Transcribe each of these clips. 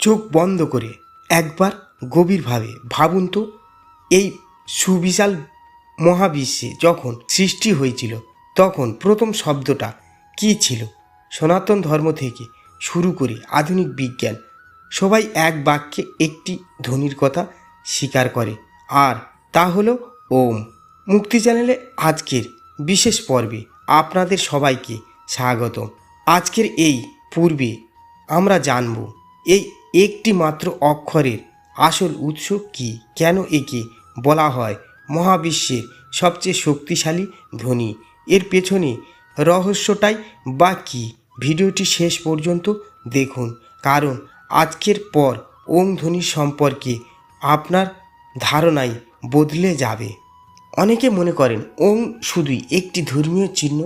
চোখ বন্ধ করে একবার গভীরভাবে ভাবুন তো, এই সুবিশাল মহাবিশ্বে যখন সৃষ্টি হয়েছিল তখন প্রথম শব্দটা কী ছিল? সনাতন ধর্ম থেকে শুরু করে আধুনিক বিজ্ঞান সবাই এক বাক্যে একটি ধ্বনির কথা স্বীকার করে, আর তা হলো ওম। মুক্তি চ্যানেলে আজকের বিশেষ পর্বে আপনাদের সবাইকে স্বাগতম। আজকের এই পূর্বে আমরা জানব এই একটি মাত্র অক্ষরের আসল উৎস কী, কেন একে বলা হয় মহাবিশ্বের সবচেয়ে শক্তিশালী ধ্বনি, এর পেছনে রহস্যটাই বা কী। ভিডিওটি শেষ পর্যন্ত দেখুন, কারণ আজকের পর ওম ধ্বনি সম্পর্কে আপনার ধারণাই বদলে যাবে। অনেকে মনে করেন ওম শুধুই একটি ধর্মীয় চিহ্ন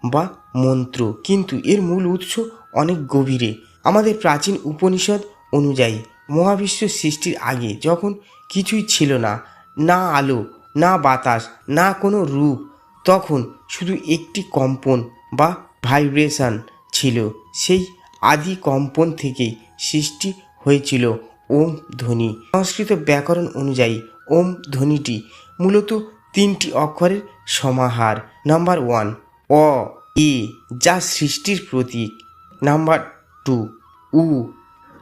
বা মন্ত্র, কিন্তু এর মূল উৎস অনেক গভীরে। আমাদের প্রাচীন উপনিষদ অনুযায়ী মহাবিশ্ব সৃষ্টির আগে যখন কিছুই ছিল না, না আলো, না বাতাস, না কোনো রূপ, তখন শুধু একটি কম্পন বা ভাইব্রেশন ছিল। সেই আদি কম্পন থেকেই সৃষ্টি হয়েছিল ওম ধ্বনি। সংস্কৃত ব্যাকরণ অনুযায়ী ওম ধ্বনিটি মূলত তিনটি অক্ষরের সমাহার। নাম্বার 1 অ, এ, যা সৃষ্টির প্রতীক। নাম্বার 2 উ,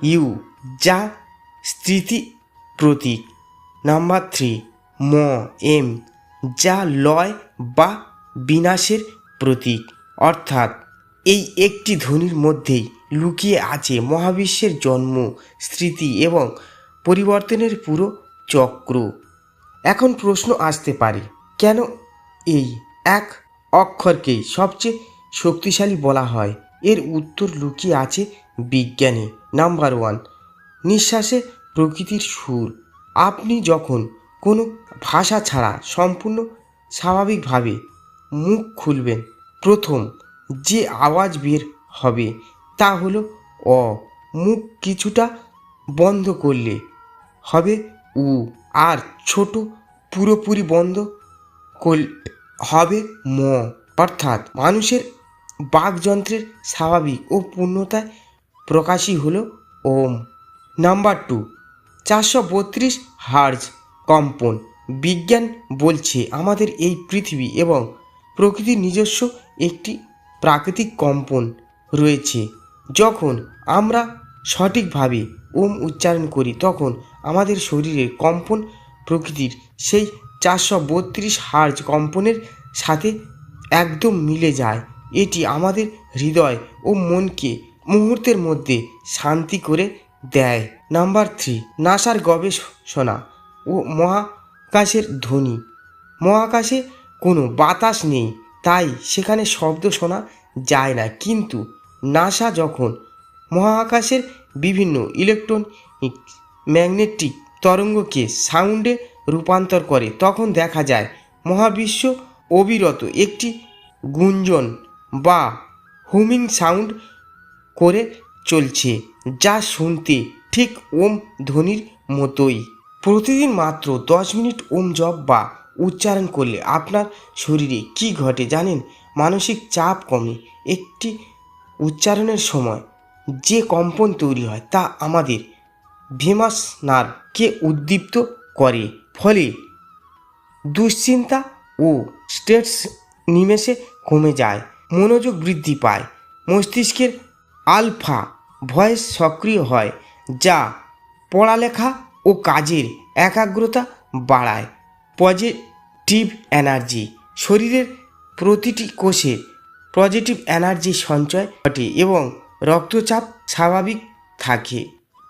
ইউ, যা স্থিতি প্রতীক। নাম্বার 3 ম, এম, যা লয় বা বিনাশের প্রতীক। অর্থাৎ এই একটি ধ্বনির মধ্যেই লুকিয়ে আছে মহাবিশ্বের জন্ম, স্মৃতি এবং পরিবর্তনের পুরো চক্র। এখন প্রশ্ন আসতে পারে, কেন এই এক অক্ষরকেই সবচেয়ে শক্তিশালী বলা হয়? এর উত্তর লুকিয়ে আছে বিজ্ঞানে। নাম্বার 1 নিঃশ্বাসে প্রকৃতির সুর। আপনি যখন কোনো ভাষা ছাড়া সম্পূর্ণ স্বাভাবিকভাবে মুখ খুলবেন, প্রথম যে আওয়াজ বের হবে তা হলো অ। মুখ কিছুটা বন্ধ করলে হবে উ, আর ছোট পুরোপুরি বন্ধ করলে হবে ম। অর্থাৎ মানুষের বাকযন্ত্রের স্বাভাবিক ও পূর্ণতায় প্রকাশই হলো ওম। নাম্বার 2 432 হার্জ কম্পন। বিজ্ঞান বলছে আমাদের এই পৃথিবী এবং প্রকৃতির নিজস্ব একটি প্রাকৃতিক কম্পন রয়েছে। যখন আমরা সঠিকভাবে ওম উচ্চারণ করি তখন আমাদের শরীরের কম্পন প্রকৃতির সেই 432 হার্জ কম্পনের সাথে একদম মিলে যায়। এটি আমাদের হৃদয় ও মনকে মুহূর্তের মধ্যে শান্তি করে দেয়। নাম্বার 3 নাসার গবেষণা ও মহাকাশের ধ্বনি। মহাকাশে কোনো বাতাস নেই, তাই সেখানে শব্দ শোনা যায় না, কিন্তু নাসা যখন মহাকাশের বিভিন্ন ইলেকট্রনিক ম্যাগনেটিক তরঙ্গকে সাউন্ডে রূপান্তর করে তখন দেখা যায় মহাবিশ্ব অবিরত একটি গুঞ্জন বা হুমিং সাউন্ড করে চলছে, যা শুনতে ঠিক ওম ধ্বনির মতোই। প্রতিদিন মাত্র 10 মিনিট ওম জপ বা উচ্চারণ করলে আপনার শরীরে কি ঘটে জানেন? মানসিক চাপ কমে। একটি উচ্চারণের সময় যে কম্পন তৈরি হয় তা আমাদের ভেমাস নার্ভকে উদ্দীপ্ত করে, ফলে দুশ্চিন্তা ও স্ট্রেস নিমেষে কমে যায়। মনোযোগ বৃদ্ধি পায়। মস্তিষ্কের আলফা ভয়েস সক্রিয় হয়, যা পড়ালেখা ও কাজের একাগ্রতা বাড়ায়। Positive energy. শরীরের প্রতিটি কোষে পজিটিভ এনার্জি সঞ্চয় ঘটে এবং রক্তচাপ স্বাভাবিক থাকে।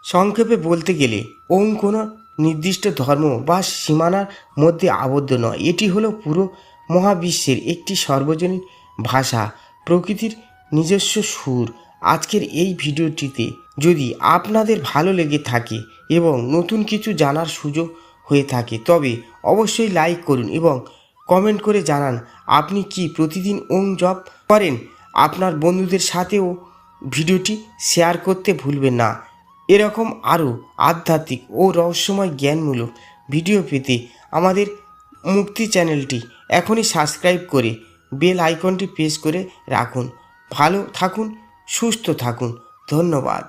সংক্ষেপে বলতে গেলে ওম কোনো নির্দিষ্ট ধর্ম বা সীমানার মধ্যে আবদ্ধ নয়। এটি হলো পুরো মহাবিশ্বের একটি সর্বজনীন ভাষা, প্রকৃতির নিজস্ব সুর। আজকের এই ভিডিওটিতে যদি আপনাদের ভালো লেগে থাকে এবং নতুন কিছু জানার সুযোগ হয়ে থাকে তবে অবশ্যই লাইক করুন এবং কমেন্ট করে জানান আপনি কি প্রতিদিন ওম জপ করেন। আপনার বন্ধুদের সাথেও ভিডিওটি শেয়ার করতে ভুলবেন না। এরকম আরও আধ্যাত্মিক ও রহস্যময় জ্ঞানমূলক ভিডিও পেতে আমাদের মুক্তি চ্যানেলটি এখনই সাবস্ক্রাইব করে বেল আইকনটি প্রেস করে রাখুন। ভালো থাকুন, সুস্থ থাকুন। ধন্যবাদ।